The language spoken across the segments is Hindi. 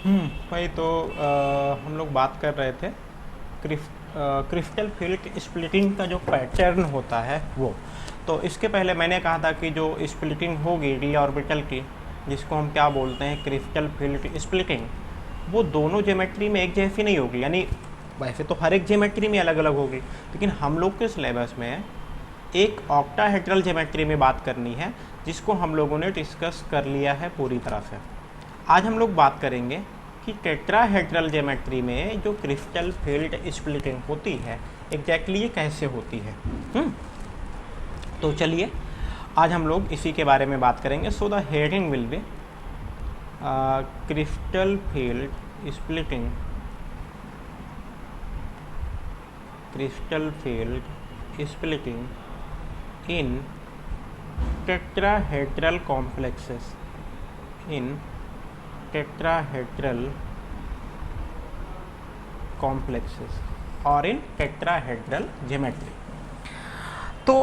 वही तो हम लोग बात कर रहे थे क्रिस्टल फील्ड स्प्लिटिंग का जो पैटर्न होता है वो। तो इसके पहले मैंने कहा था कि जो स्प्लिटिंग होगी डी ऑर्बिटल की, जिसको हम क्या बोलते हैं क्रिस्टल फील्ड स्प्लिटिंग, वो दोनों ज्योमेट्री में एक जैसी नहीं होगी। यानी वैसे तो हर एक ज्योमेट्री में अलग अलग होगी, लेकिन हम लोग के सिलेबस में एक ऑक्टाहेड्रल ज्योमेट्री में बात करनी है, जिसको हम लोगों ने डिस्कस कर लिया है पूरी तरह से। आज हम लोग बात करेंगे कि टेट्राहेड्रल ज्योमेट्री में जो क्रिस्टल फील्ड स्प्लिटिंग होती है एग्जैक्टली ये कैसे होती है। तो चलिए आज हम लोग इसी के बारे में बात करेंगे। So the heading will be crystal field splitting, crystal field splitting in tetrahedral complexes, in tetrahedral complexes और इन टेट्राहेड्रल ज्योमेट्री। तो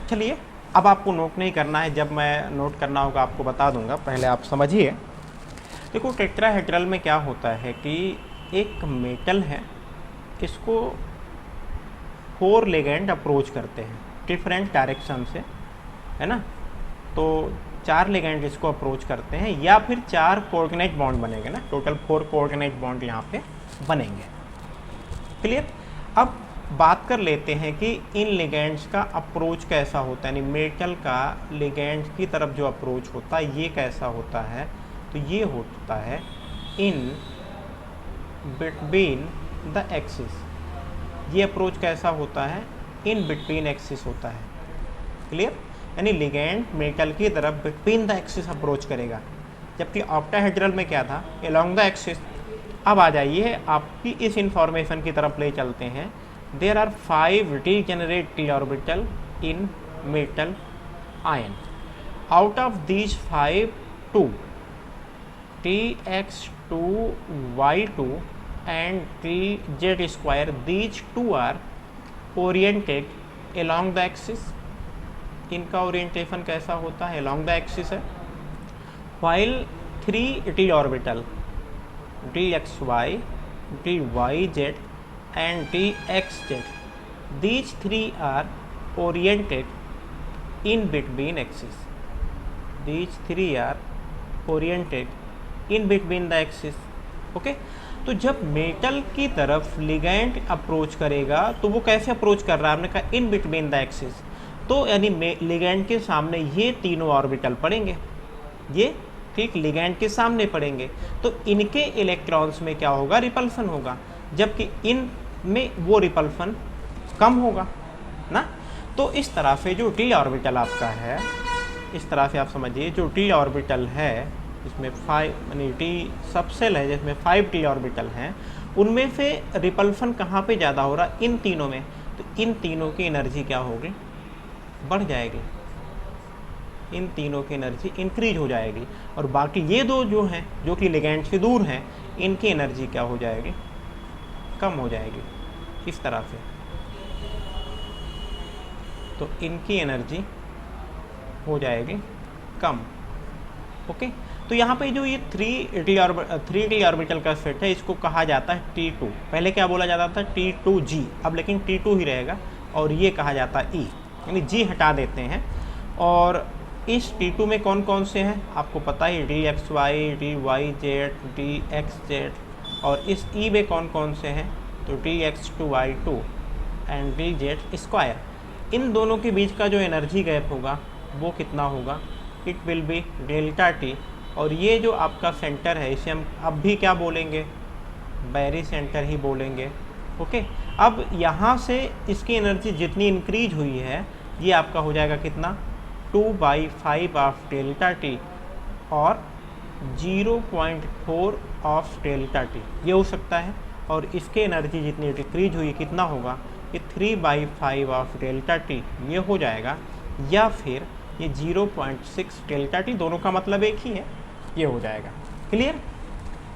चलिए अब आपको नोट नहीं करना है, जब मैं नोट करना होगा आपको बता दूंगा, पहले आप समझिए। देखो टेट्राहेड्रल में क्या होता है कि एक मेटल है, इसको 4 लिगेंड अप्रोच करते हैं डिफरेंट डायरेक्शन से, है ना। तो 4 लिगेंड इसको अप्रोच करते हैं, या फिर 4 कोऑर्डिनेट बॉन्ड बनेंगे ना, टोटल 4 कोऑर्डिनेट बॉन्ड यहाँ पे बनेंगे। क्लियर। अब बात कर लेते हैं कि इन लिगेंड्स का अप्रोच कैसा होता है, यानी मेटल का लिगेंड की तरफ जो अप्रोच होता है ये कैसा होता है। तो ये होता है इन बिटवीन द एक्सिस। ये अप्रोच कैसा होता है, इन बिटवीन एक्सिस होता है। क्लियर। यानी लिगेंड मेटल की तरफ बिटवीन द एक्सिस अप्रोच करेगा, जबकि ऑक्टाहेड्रल में क्या था, अलोंग द एक्सिस। अब आ जाइए आपकी इस इंफॉर्मेशन की तरफ ले चलते हैं। There are 5 degenerate d orbital in metal ion. Out of these 5, 2 Tx2y2 and Tz2, these 2 are oriented along the axis। इनका ओरिएंटेशन कैसा होता है, along the axis है। while 3 d orbital dxy, dyz and dxz, these 3 are oriented in between axis। these 3 are oriented in between the axis। Okay. तो जब मेटल की तरफ लिगेंड अप्रोच करेगा तो वो कैसे अप्रोच कर रहा है, हमने कहा इन बिटवीन द एक्सिस। तो यानी लिगेंड के सामने ये तीनों ऑर्बिटल पड़ेंगे, ये ठीक लिगेंड के सामने पड़ेंगे। तो इनके इलेक्ट्रॉन्स में क्या होगा, रिपल्सन होगा, जबकि इन में वो रिपल्सन कम होगा ना। तो इस तरह से जो डी ऑर्बिटल आपका है, इस तरह से आप समझिए, जो डी ऑर्बिटल है इसमें 5 यानी डी सबसेल है जिसमें 5 डी ऑर्बिटल हैं, उनमें से रिपल्सन कहाँ पे ज़्यादा हो रहा, इन तीनों में। तो इन तीनों की एनर्जी क्या होगी, बढ़ जाएगी, इन तीनों की एनर्जी इंक्रीज हो जाएगी। और बाकी ये दो जो हैं जो कि लिगेंड से दूर हैं, इनकी एनर्जी क्या हो जाएगी, कम हो जाएगी, इस तरह से। तो इनकी एनर्जी हो जाएगी कम। ओके। तो यहाँ पे जो ये 3d ऑर्बिटल का सेट है, इसको कहा जाता है T2। पहले क्या बोला जाता था, T2G, अब लेकिन T2 ही रहेगा, और ये कहा जाता है E, यानी G हटा देते हैं। और इस T2 में कौन कौन से हैं आपको पता ही, dxy, dyz, dxz। और इस E में कौन कौन से हैं, तो dx2y2 एंड dz2। इन दोनों के बीच का जो एनर्जी गैप होगा वो कितना होगा, it will B delta T. और ये जो आपका सेंटर है इसे हम अब भी क्या बोलेंगे, बैरी सेंटर ही बोलेंगे। ओके। अब यहाँ से इसकी एनर्जी जितनी इंक्रीज हुई है ये आपका हो जाएगा कितना, 2/5 ऑफ डेल्टा टी और 0.4 ऑफ डेल्टा टी, ये हो सकता है। और इसके एनर्जी जितनी डिक्रीज हुई कितना होगा, ये 3/5 ऑफ डेल्टा टी ये हो जाएगा, या फिर ये 0.6 डेल्टा टी, दोनों का मतलब एक ही है, ये हो जाएगा। क्लियर।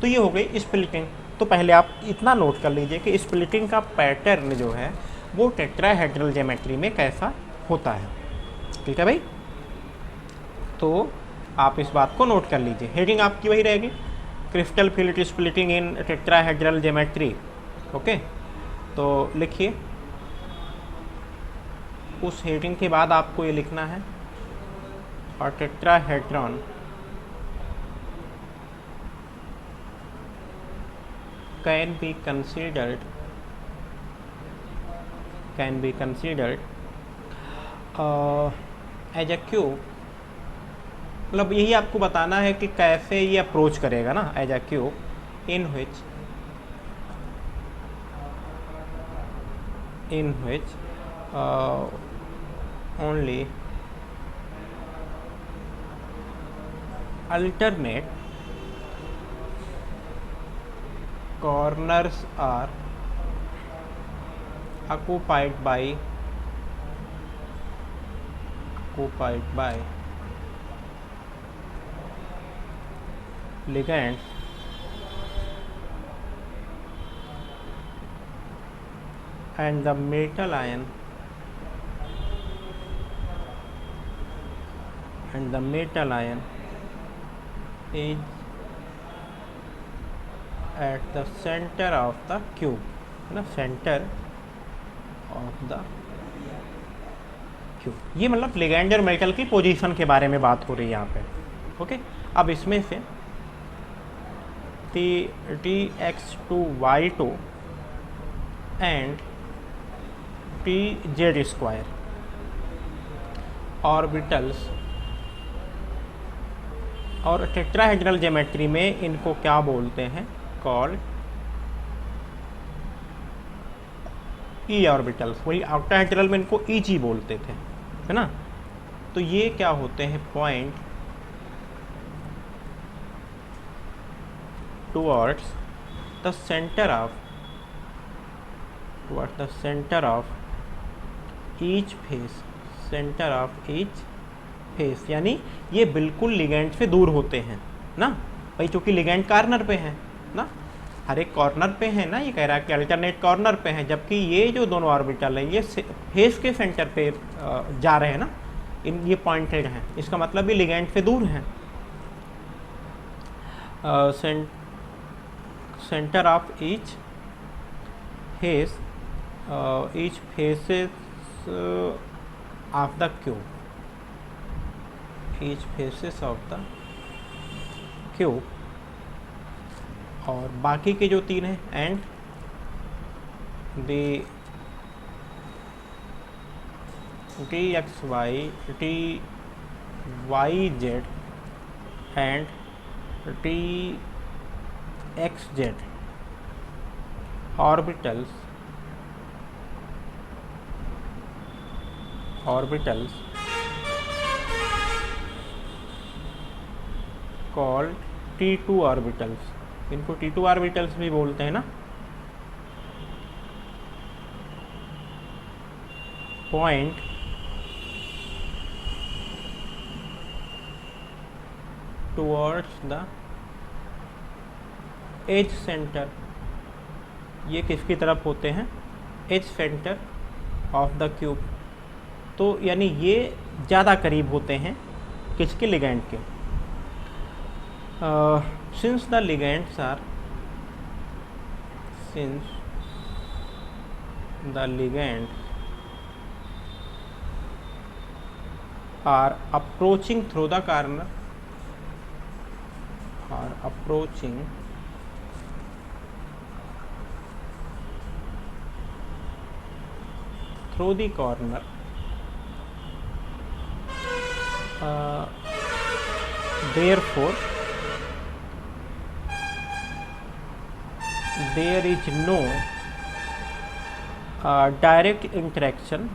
तो ये हो गई स्प्लिटिंग। तो पहले आप इतना नोट कर लीजिए कि स्प्लिटिंग का पैटर्न जो है वो टेट्राहेड्रल ज्योमेट्री में कैसा होता है। ठीक है भाई। तो आप इस बात को नोट कर लीजिए, हेडिंग आपकी वही रहेगी, क्रिस्टल फिल्ड स्प्लिटिंग इन टेट्राहेड्रल ज्योमेट्री। ओके, तो लिखिए, उस हेडिंग के बाद आपको ये लिखना है, और tetrahedron can be considered as a cube। मतलब यही आपको बताना है कि कैसे ये अप्रोच करेगा ना, as a cube in which only alternate corners are occupied by ligands and the metal ion is at the center of the cube, है ना, center of the cube। ये मतलब लिगैंड और मेटल की पोजीशन के बारे में बात हो रही है यहाँ पे। ओके, अब इसमें से Tx2y2 एंड Tz2 ऑर्बिटल्स, और टेट्राहेड्रल ज्योमेट्री में इनको क्या बोलते हैं, कॉल्ड ई ऑर्बिटल्स। वही ऑक्टाहेड्रल में इनको ई जी बोलते थे, है ना। तो ये क्या होते हैं, point towards the centre of each face, यानी ये बिल्कुल लिगैंड से दूर होते हैं ना भाई, क्योंकि लिगैंड कॉर्नर पे है ना, हर एक कॉर्नर पे है ना। ये कह रहा है कि अल्टरनेट कॉर्नर पे है, जबकि ये जो दोनों ऑर्बिटल हैं ये फेस के सेंटर पे जा रहे हैं ना, ये पॉइंटेड हैं, इसका मतलब ये लिगैंड से दूर हैं। Centre of each faces of the cube, और बाकी के जो तीन हैं, and Txy, Tyz and Txz orbitals called T2 orbitals. इनको T2 ऑर्बिटल्स भी बोलते हैं ना। Point towards the edge centre, ये किसकी तरफ होते हैं, edge centre of the cube. तो यानी ये ज़्यादा करीब होते हैं किसके, लिगैंड के। since the ligands are approaching through the corner, therefore there is no direct interaction,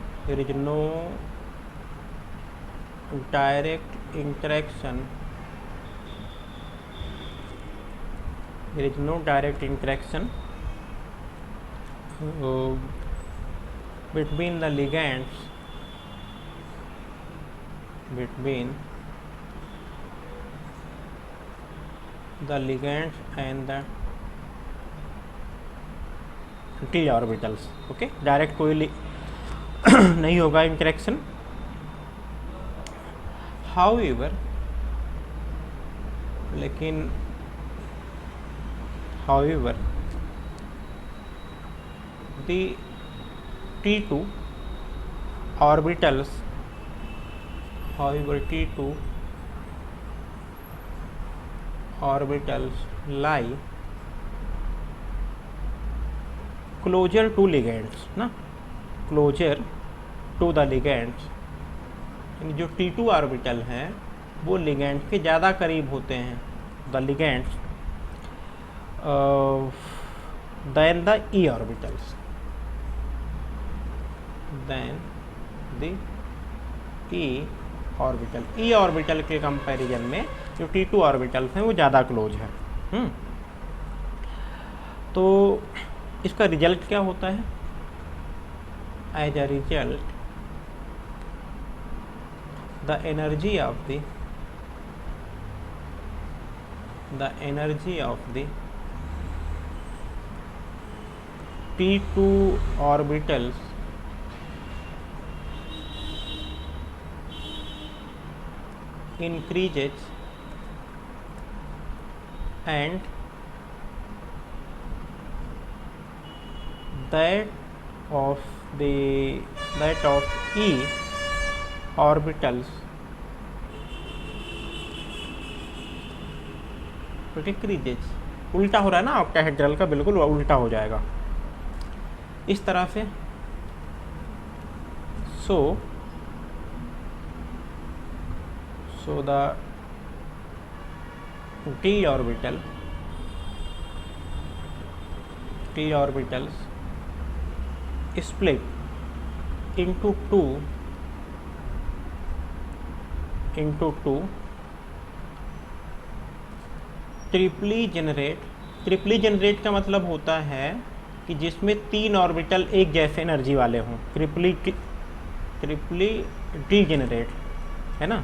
between the ligands and the T orbitals. Okay, direct कोई नहीं होगा इंटरेक्शन। हाउएवर, लेकिन however the T2 orbitals lie closer to ligands ना, closer to the ligands, यानी जो T2 ऑर्बिटल हैं वो लिगेंड के ज़्यादा करीब होते हैं, the ligands than the e orbitals, than the e orbital, e orbital के कंपैरिजन में जो T2 ऑर्बिटल्स हैं वो ज़्यादा क्लोज है। तो इसका रिजल्ट क्या होता है? As a result the energy of the T2 orbitals increases and that of E orbitals decreases, उल्टा हो रहा है ना ऑक्टाहेड्रल का, बिल्कुल उल्टा हो जाएगा इस तरह से। so the T orbitals split into two triply generate का मतलब होता है कि जिसमें 3 ऑर्बिटल एक जैसे एनर्जी वाले हों, ट्रिपली डीजेनरेट है ना।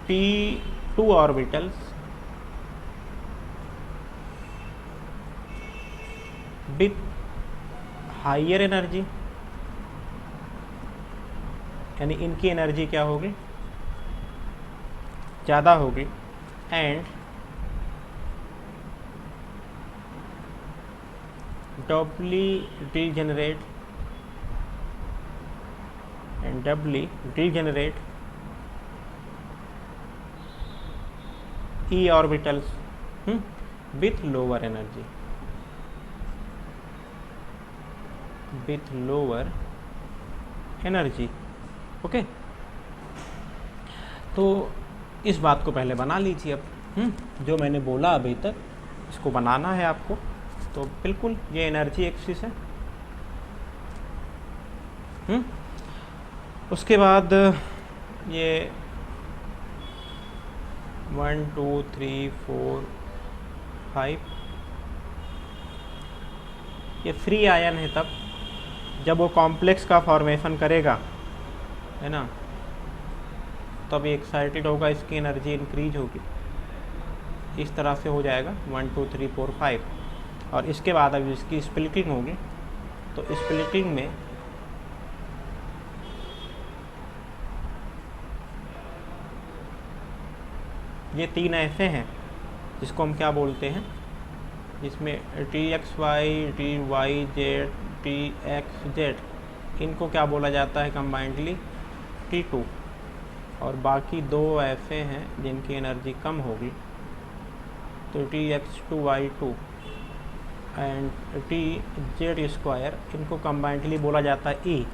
T2 orbitals with higher energy, यानी इनकी एनर्जी क्या होगी? ज़्यादा होगी, and doubly degenerate E orbitals with lower energy, okay. तो इस बात को पहले बना लीजिए अब, जो मैंने बोला अभी तक इसको बनाना है आपको। तो बिल्कुल ये एनर्जी एक्सिस है। उसके बाद ये 1 2 3 4 5 ये फ्री आयन है, तब जब वो कॉम्प्लेक्स का फॉर्मेशन करेगा है ना, तब ये एक्साइटेड होगा, इसकी एनर्जी इंक्रीज होगी, इस तरह से हो जाएगा 1 2 3 4 5। और इसके बाद अब इसकी स्प्लिटिंग होगी, तो स्प्लिटिंग में ये 3 ऐसे हैं जिसको हम क्या बोलते हैं, जिसमें TXY, TYZ, TXZ, इनको क्या बोला जाता है कंबाइंडली? T2। और बाकी 2 ऐसे हैं जिनकी एनर्जी कम होगी, तो TX2Y2 एंड TZ2, इनको कंबाइंडली बोला जाता है E।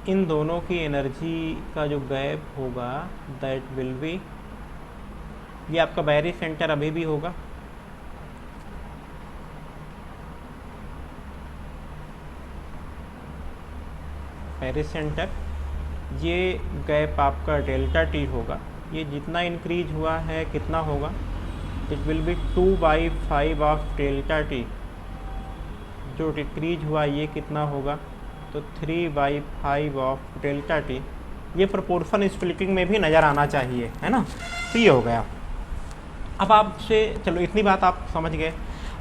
इन दोनों की एनर्जी का जो गैप होगा दैट विल बी, ये आपका बैरी सेंटर अभी भी होगा, बैरी सेंटर, ये गैप आपका डेल्टा T होगा। ये जितना इंक्रीज हुआ है कितना होगा? It will B 2/5 of delta T। जो डिक्रीज हुआ ये कितना होगा? तो 3/5 ऑफ डेल्टा T। ये प्रोपोर्शन स्प्लिटिंग में भी नज़र आना चाहिए, है ना। तो ये हो गया। अब आपसे चलो इतनी बात आप समझ गए।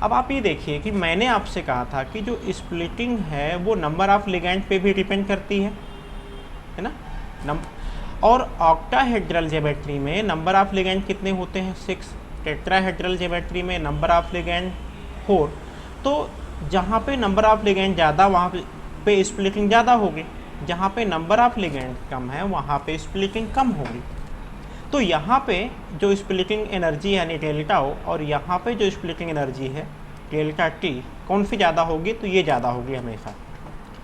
अब आप ये देखिए कि मैंने आपसे कहा था कि जो स्प्लिटिंग है वो नंबर ऑफ लिगैंड पे भी डिपेंड करती है ना। और ऑक्टाहेड्रल ज्योमेट्री में नंबर ऑफ लिगैंड कितने होते हैं? 6। टेट्राहेड्रल ज्योमेट्री में नंबर ऑफ लिगैंड 4, तो जहाँ पे नंबर ऑफ लिगेंड ज़्यादा वहाँ पे स्प्लिटिंग ज़्यादा होगी, जहाँ पे नंबर ऑफ लिगेंड कम है वहाँ पे स्प्लिटिंग कम होगी। तो यहाँ पे जो स्प्लिटिंग एनर्जी है यानी डेल्टा ओ, और यहाँ पे जो स्प्लिटिंग एनर्जी है डेल्टा टी, कौन सी ज़्यादा होगी? तो ये ज़्यादा होगी हमेशा।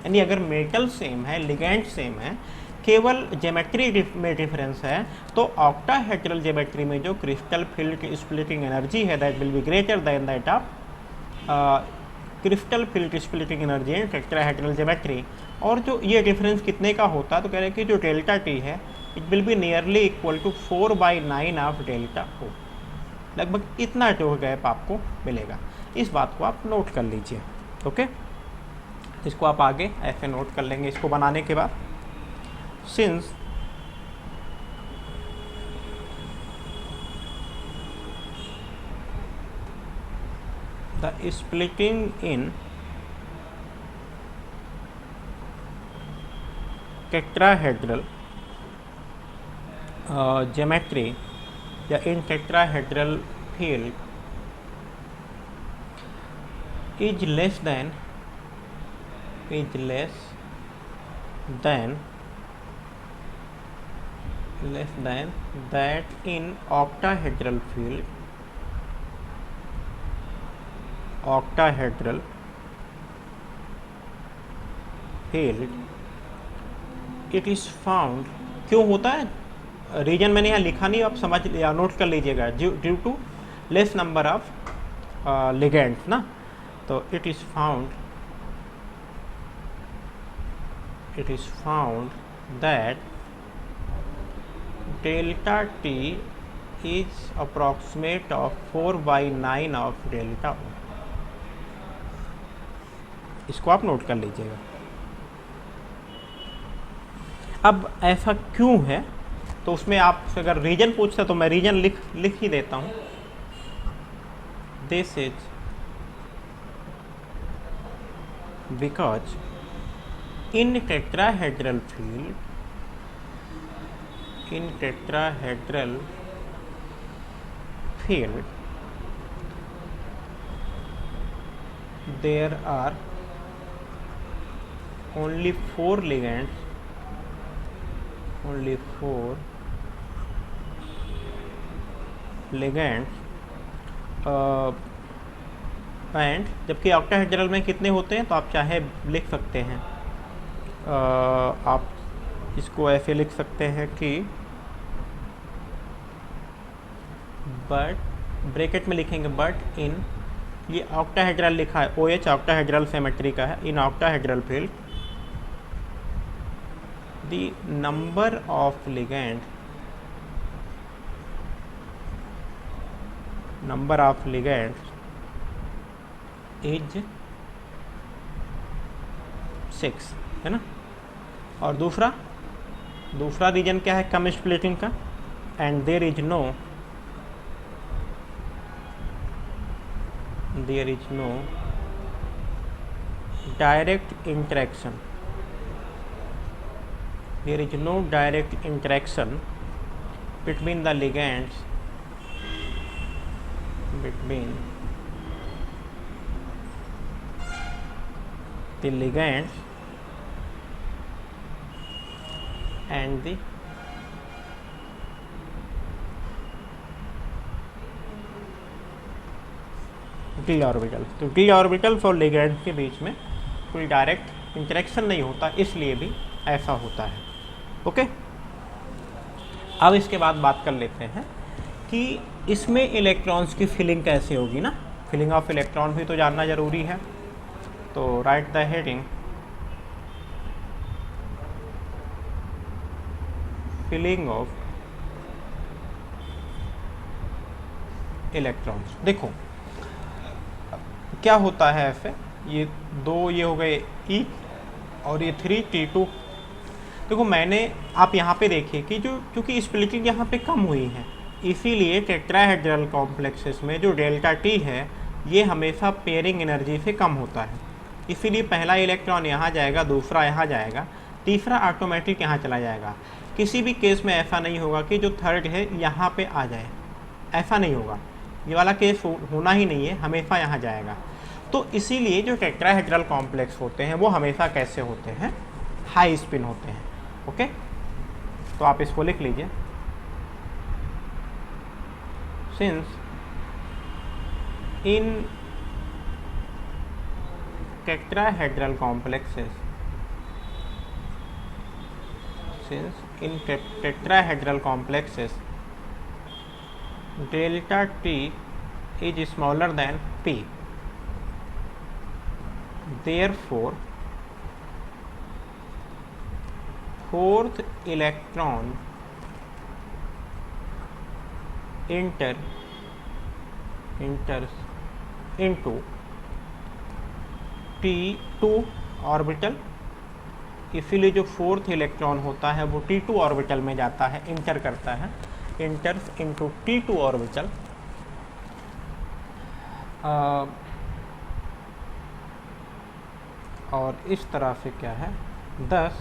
यानी अगर मेटल सेम है, लिगेंड सेम है, केवल ज्योमेट्री में डिफरेंस है, तो ऑक्टाहेड्रल ज्योमेट्री में जो क्रिस्टल फील्ड की स्प्लिटिंग एनर्जी है that will be greater than that of crystal field splitting energy in tetrahedral geometry. और जो ये डिफरेंस कितने का होता है? तो कह रहे हैं कि जो डेल्टा टी है it will be nearly equal to 4/9 of delta O. लगभग इतना जो गैप आपको मिलेगा। इस बात को आप नोट कर लीजिए। ओके, इसको आप आगे ऐसे नोट कर लेंगे इसको बनाने के बाद। Since the splitting in tetrahedral geometry या in tetrahedral field is less than that in octahedral field, it is found। क्यों होता है? रीजन मैंने यहाँ लिखा नहीं, आप समझ या नोट कर लीजिएगा। Due to less number of ligands ना, तो it is found that delta T is approximate of 4/9 of delta O. इसको आप नोट कर लीजिएगा। अब ऐसा क्यों है, तो उसमें आपसे अगर रीजन पूछता तो मैं रीजन लिख ही देता हूँ। This is because in tetrahedral field there are only 4 ligands, and जबकि ऑक्टाहेड्रल में कितने होते हैं? तो आप चाहे लिख सकते हैं, आप इसको ऐसे लिख सकते हैं कि बट ब्रैकेट में लिखेंगे बट इन, ये ऑक्टाहेड्रल लिखा है, OH ऑक्टाहेड्रल सिमेट्री का है। In octahedral field the number of ligand is 6, है ना। और दूसरा रीजन क्या है कम स्प्लिटिंग का? And there is no direct interaction between the ligands and the d orbital. तो d ऑर्बिटल्स और लिगेंड के बीच में कोई डायरेक्ट इंटरेक्शन नहीं होता, इसलिए भी ऐसा होता है। ओके, अब इसके बाद बात कर लेते हैं कि इसमें इलेक्ट्रॉन्स की फिलिंग कैसे होगी ना। फिलिंग ऑफ इलेक्ट्रॉन भी तो जानना ज़रूरी है। तो write the heading filling of electrons. देखो क्या होता है ऐसे, ये 2 ये हो गए E और ये 3T2। देखो आप यहाँ पे देखिए कि क्योंकि स्प्लिटिंग यहाँ पे कम हुई है, इसीलिए टेट्राहेड्रल कॉम्प्लेक्सेस में जो डेल्टा टी है ये हमेशा पेयरिंग एनर्जी से कम होता है। इसीलिए पहला इलेक्ट्रॉन यहाँ जाएगा, दूसरा यहाँ जाएगा, तीसरा ऑटोमेटिक यहाँ चला जाएगा। किसी भी केस में ऐसा नहीं होगा कि जो थर्ड है यहाँ पे आ जाए, ऐसा नहीं होगा। ये वाला केस होना ही नहीं है, हमेशा यहाँ जाएगा। तो इसीलिए जो टेट्राहेड्रल कॉम्प्लेक्स होते हैं वो हमेशा कैसे होते हैं, हाई स्पिन होते हैं। ओके, तो आप इसको लिख लीजिए, since in tetrahedral complexes, since in tetrahedral complexes delta T is smaller than P, therefore fourth electron enters into T2 orbital. इसीलिए जो फोर्थ इलेक्ट्रॉन होता है वो T2 ऑर्बिटल में जाता है, इंटर करता है, इंटर्स इनटू T2 ऑर्बिटल। और इस तरह से क्या है, 10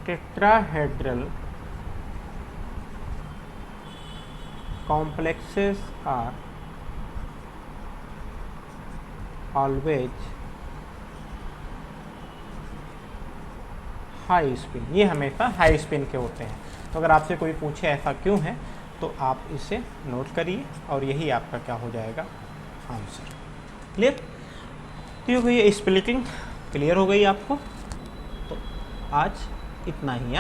tetrahedral complexes are always high spin, ये हमेशा हाई स्पिन के होते हैं। तो अगर आपसे कोई पूछे ऐसा क्यों है तो आप इसे नोट करिए और यही आपका क्या हो जाएगा, आंसर। क्लियर? तो ये स्प्लिटिंग क्लियर हो गई आपको। तो आज इतना ही।